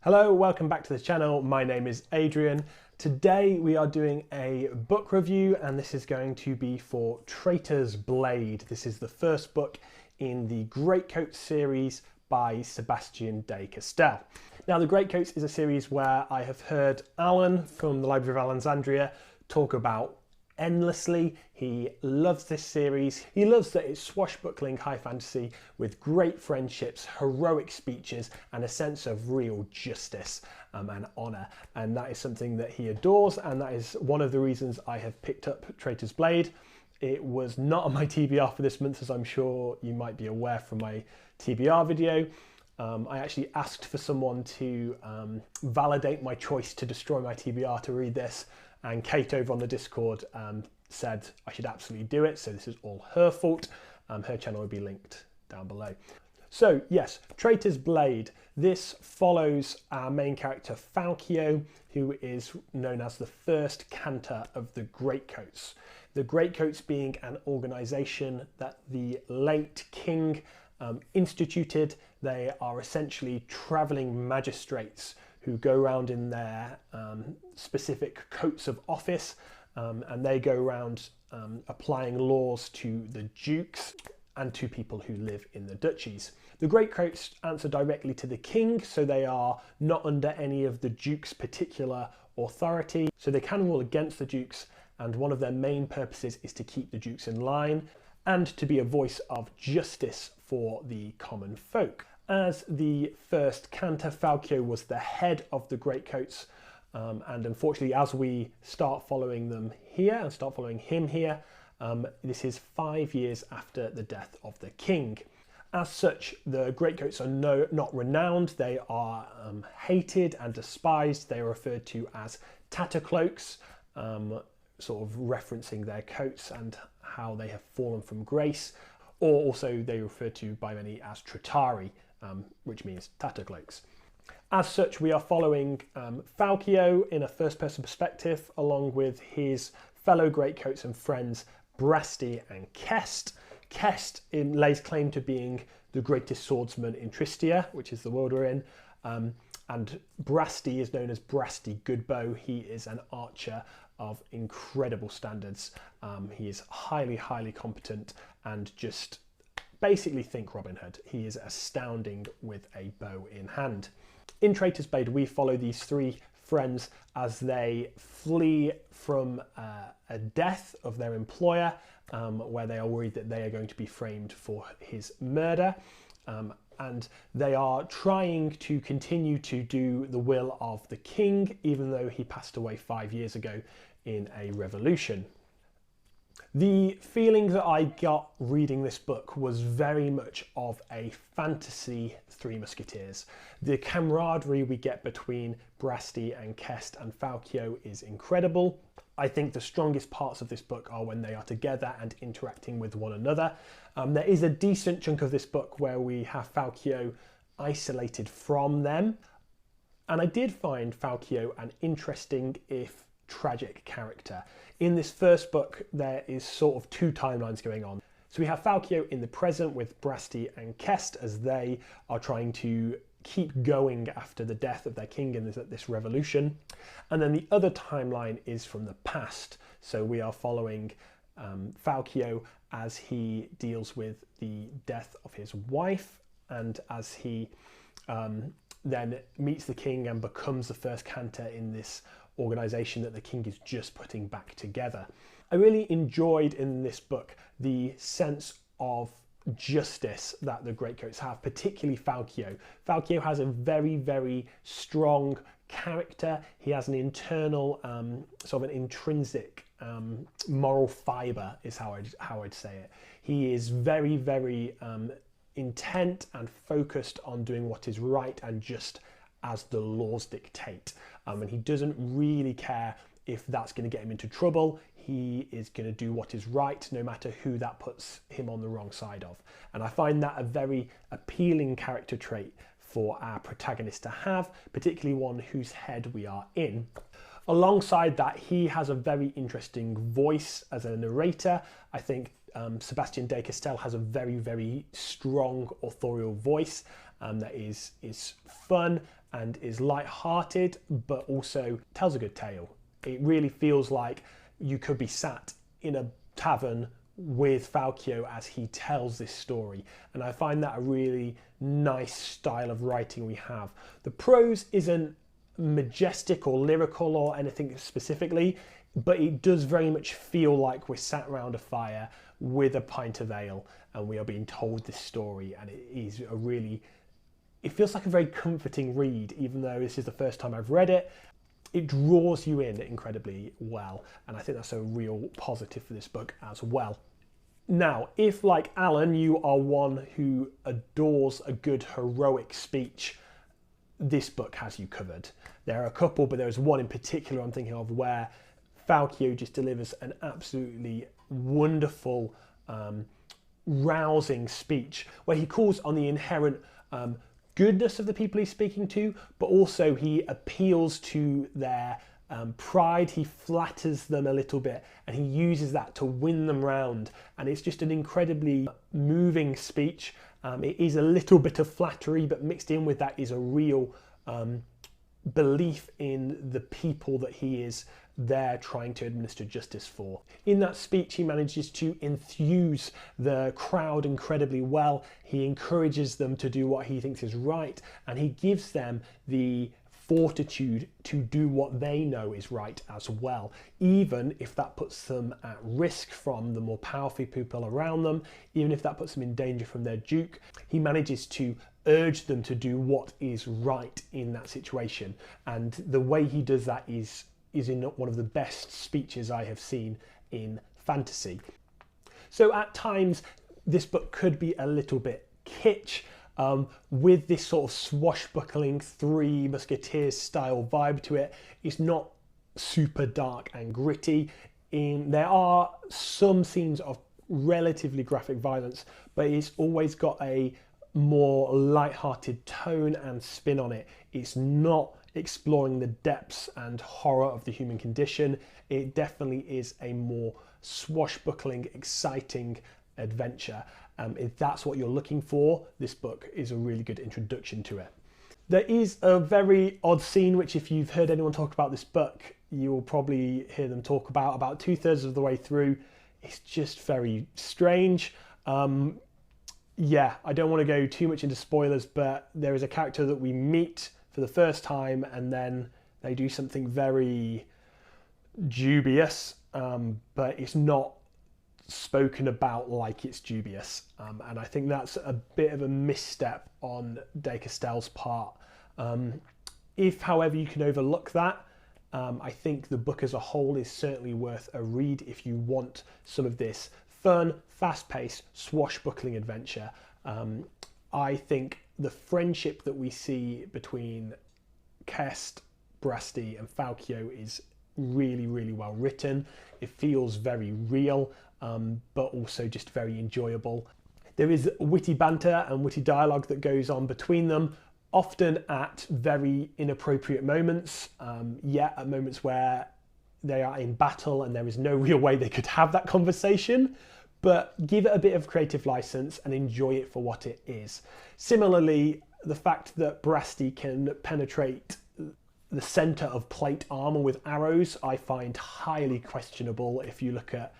Hello, welcome back to the channel. My name is Adrian. Today we are doing a book review and this is going to be for Traitor'S Blade. This is the first book in the Greatcoats series by Sebastian de Castell. Now the Greatcoats is a series where I have heard Alan from the Library of Alexandria talk about endlessly. He loves this series. He loves that it's swashbuckling high fantasy with great friendships, heroic speeches, and a sense of real justice and honour. And that is something that he adores, and that is one of the reasons I have picked up Traitor'S Blade. It was not on my TBR for this month, as I'm sure you might be aware from my TBR video. I actually asked for someone to validate my choice to destroy my TBR to read this, and Kate over on the Discord said I should absolutely do it, so this is all her fault. Her channel will be linked down below. So yes, Traitor'S Blade. This follows our main character Falcio, who is known as the first cantor of the Greatcoats. The Greatcoats being an organisation that the late king instituted. They are essentially travelling magistrates who go around in their specific coats of office, and they go around applying laws to the dukes and to people who live in the duchies. The Greatcoats answer directly to the king, so they are not under any of the duke's particular authority, so they can rule against the dukes, and one of their main purposes is to keep the dukes in line and to be a voice of justice for the common folk. As the first cantor, Falcio was the head of the Greatcoats, and unfortunately as we start following them here and start following him here, this is 5 years after the death of the king. As such, the Greatcoats are not renowned. They are hated and despised. They are referred to as tattercloaks, sort of referencing their coats and how they have fallen from grace, or also they are referred to by many as Traitari, which means tattercloaks. As such, we are following Falcio in a first-person perspective, along with his fellow Greatcoats and friends Brasti and Kest. Kest lays claim to being the greatest swordsman in Tristia, which is the world we're in, and Brasti is known as Brasti Goodbow. He is an archer of incredible standards. He is highly, highly competent and just basically think Robin Hood. He is astounding with a bow in hand. In Traitor'S Blade, we follow these three friends as they flee from a death of their employer, where they are worried that they are going to be framed for his murder. And they are trying to continue to do the will of the king, even though he passed away 5 years ago in a revolution. The feeling that I got reading this book was very much of a fantasy Three Musketeers. The camaraderie we get between Brasti and Kest and Falcio is incredible. I think the strongest parts of this book are when they are together and interacting with one another. There is a decent chunk of this book where we have Falcio isolated from them. And I did find Falcio an interesting, if tragic, character. In this first book, there is sort of two timelines going on. So we have Falcio in the present with Brasti and Kest as they are trying to keep going after the death of their king in this revolution. And then the other timeline is from the past. So we are following Falcio as he deals with the death of his wife, and as he then meets the king and becomes the first cantor in this organisation that the king is just putting back together. I really enjoyed in this book the sense of justice that the Greatcoats have, particularly Falcio. Falcio has a very, very strong character. He has an internal, sort of an intrinsic moral fibre, is how I'd say it. He is very, very intent and focused on doing what is right and just as the laws dictate. And he doesn't really care if that's going to get him into trouble. He is going to do what is right, no matter who that puts him on the wrong side of. And I find that a very appealing character trait for our protagonist to have, particularly one whose head we are in. Alongside that, he has a very interesting voice as a narrator. I think Sebastian de Castell has a very, very strong authorial voice that is fun and is light-hearted, but also tells a good tale. It really feels like you could be sat in a tavern with Falcio as he tells this story, and I find that a really nice style of writing we have. The prose isn't majestic or lyrical or anything specifically, but it does very much feel like we're sat around a fire with a pint of ale and we are being told this story, and it feels like a very comforting read. Even though this is the first time I've read it, it draws you in incredibly well, and I think that's a real positive for this book as well. Now, if like Alan, you are one who adores a good heroic speech, this book has you covered. There are a couple, but there's one in particular I'm thinking of where Falcio just delivers an absolutely wonderful, rousing speech where he calls on the inherent goodness of the people he's speaking to, but also he appeals to their pride. He flatters them a little bit and he uses that to win them round, and it's just an incredibly moving speech. It is a little bit of flattery, but mixed in with that is a real belief in the people that he is there trying to administer justice for. In that speech, he manages to enthuse the crowd incredibly well. He encourages them to do what he thinks is right, and he gives them the fortitude to do what they know is right as well, even if that puts them at risk from the more powerful people around them, even if that puts them in danger from their duke. He manages to urge them to do what is right in that situation, and the way he does that is in one of the best speeches I have seen in fantasy. So at times this book could be a little bit kitsch, with this sort of swashbuckling Three Musketeers style vibe to it. It's not super dark and gritty. There are some scenes of relatively graphic violence, but it's always got a more light-hearted tone and spin on it. It's not exploring the depths and horror of the human condition. It definitely is a more swashbuckling, exciting adventure. If that's what you're looking for, this book is a really good introduction to it. There is a very odd scene, which if you've heard anyone talk about this book, you'll probably hear them talk about 2/3 of the way through. It's just very strange. Yeah, I don't want to go too much into spoilers, but there is a character that we meet for the first time and then they do something very dubious, but it's not spoken about like it's dubious, and I think that's a bit of a misstep on Castell's part. If, however, you can overlook that, I think the book as a whole is certainly worth a read if you want some of this fun, fast-paced, swashbuckling adventure. I think the friendship that we see between Kest, Brasti and Falcio is really, really well written. It feels very real, but also just very enjoyable. There is witty banter and witty dialogue that goes on between them, often at very inappropriate moments, at moments where they are in battle and there is no real way they could have that conversation, but give it a bit of creative license and enjoy it for what it is. Similarly, the fact that Brasti can penetrate the center of plate armor with arrows, I find highly questionable if you look at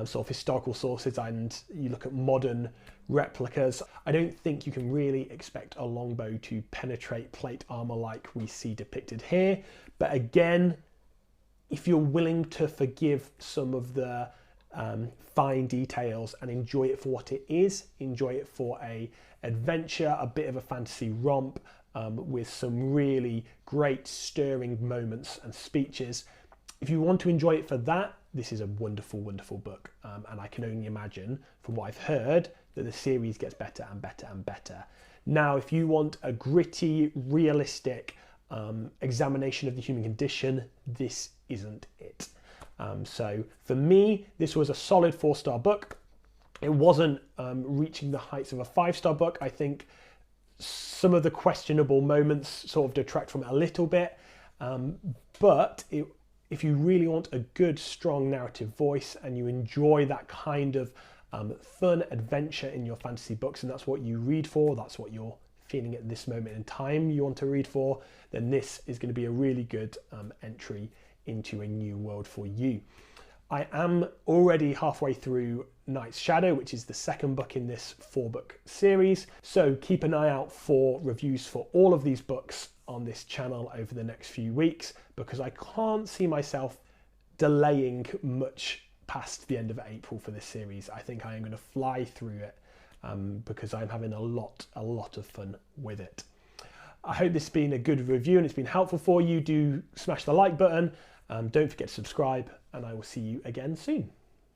sort of historical sources and you look at modern replicas. I don't think you can really expect a longbow to penetrate plate armor like we see depicted here. But again, if you're willing to forgive some of the fine details and enjoy it for what it is, enjoy it for a adventure, a bit of a fantasy romp, with some really great stirring moments and speeches. If you want to enjoy it for that, this is a wonderful, wonderful book. And I can only imagine from what I've heard that the series gets better and better and better. Now, if you want a gritty, realistic examination of the human condition, this isn't it. So for me, this was a solid 4-star book. It wasn't reaching the heights of a 5-star book. I think some of the questionable moments sort of detract from it a little bit, but if you really want a good, strong narrative voice and you enjoy that kind of fun adventure in your fantasy books, and that's what you read for, that's what you're feeling at this moment in time you want to read for, then this is going to be a really good entry into a new world for you. I am already halfway through Night's Shadow, which is the second book in this 4-book series. So keep an eye out for reviews for all of these books on this channel over the next few weeks, because I can't see myself delaying much past the end of April for this series. I think I am going to fly through it because I'm having a lot of fun with it. I hope this has been a good review and it's been helpful for you. Do smash the like button. Don't forget to subscribe, and I will see you again soon.